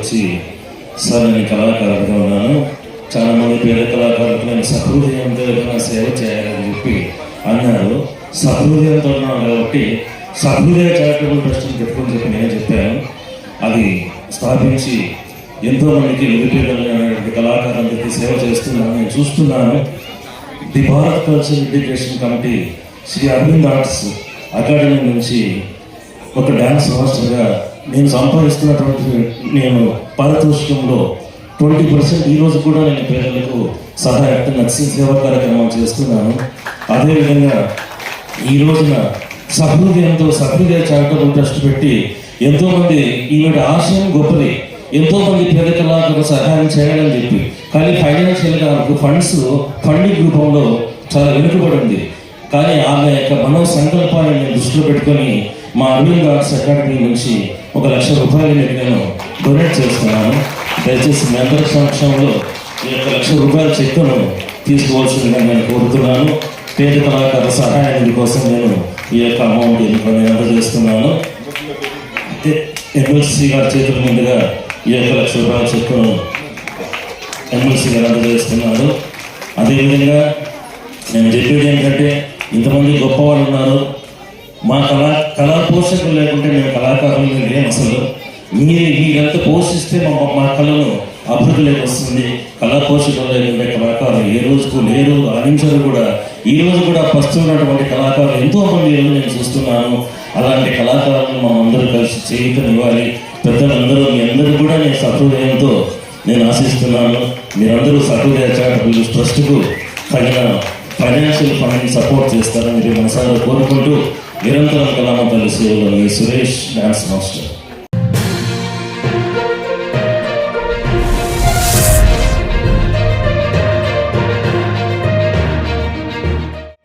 వచ్చి సార్ నేను కళాకారుడిగా ఉన్నాను, చాలామంది పేద కళాకారులకు నేను సహృదయంతో ఏదైనా సేవ చేయాలని చెప్పి అన్నారు. సహృదయంతో ఉన్నాను కాబట్టి సహృదయ చారిటబుల్ ట్రస్ట్ని పెట్టుకుని చెప్పి నేను చెప్పాను. అది స్థాపించి ఎంతోమందికి నిరుపేదలైనటువంటి కళాకారులందరికీ సేవ చేస్తున్నాను, నేను చూస్తున్నాను. The Bharat cultural education committee Shri Aravind arts academy నుంచి ఒక డ్యాన్స్ మాస్టర్గా నేను సంపాదిస్తున్నటువంటి నేను పారితోషికంలో 20% ఈరోజు కూడా నేను పేదలకు సహాయార్థం నర్సింగ్ సేవా కార్యక్రమాలు చేస్తున్నాను. అదేవిధంగా ఈ రోజున సహృదయంతో సహృదయ చారిటబుల్ ట్రస్ట్ పెట్టి ఎంతోమంది ఈవిడ ఆశయం గొప్పది, ఎంతోమంది పేద కళాకారులకు సహాయం చేయాలని చెప్పి, కానీ ఫైనాన్షియల్గా ఫండింగ్ రూపంలో చాలా వెనుకబడింది. కానీ ఆమె యొక్క మనో సంకల్పాన్ని నేను దృష్టిలో పెట్టుకొని మా అరవింద్ ఆర్ట్స్ అకాడమీ నుంచి 1,00,000 రూపాయలు నేను డొనేట్ చేస్తున్నాను. దయచేసి మీ అందరి సమక్షంలో ఈ 1,00,000 రూపాయల చెక్కును తీసుకోవాల్సిందిగా నేను కోరుతున్నాను. పేద కళాకారుల సహాయానికి కోసం నేను ఈ యొక్క అమౌంట్ నేను అందజేస్తున్నాను. ఎమ్మెల్సీ గారి చేతుల ముందుగా ఈ 1,00,000 రూపాయల చెక్కును ఎమ్మెల్సీ గారు అందజేస్తున్నారు. అదేవిధంగా నేను చెప్పేది ఏంటంటే, ఇంతమంది గొప్పవాళ్ళు ఉన్నారు, మా కళా పోషకులు లేకుంటే మేము కళాకారులు లేము. అసలు మీరెంత పోషిస్తే మా కళను అభివృద్ధిలోకి వస్తుంది. కళా పోషకులు లేకుంటే కళాకారులు ఏ రోజుకు లేరు, రాణించరు కూడా. ఈ రోజు కూడా పస్తున్నటువంటి కళాకారులు ఎంతోమంది ఈరోజు నేను చూస్తున్నాను. అలాంటి కళాకారులను మనందరూ కలిసి చేయుతనివ్వాలి. పెద్దలందరూ మీ అందరూ కూడా నేను సహృదయంతో నేను ఆశిస్తున్నాను. మీరందరూ సహృదయ చారిటబుల్ ట్రస్ట్కు తగిన ఫైనాన్షియల్ ఫండింగ్ సపోర్ట్ చేస్తారని మీరు మనసారా కోరుకుంటూ, నిరంతరం కళామ తల్లి సేవలో మీ సురేష్ డాన్స్ మాస్టర్.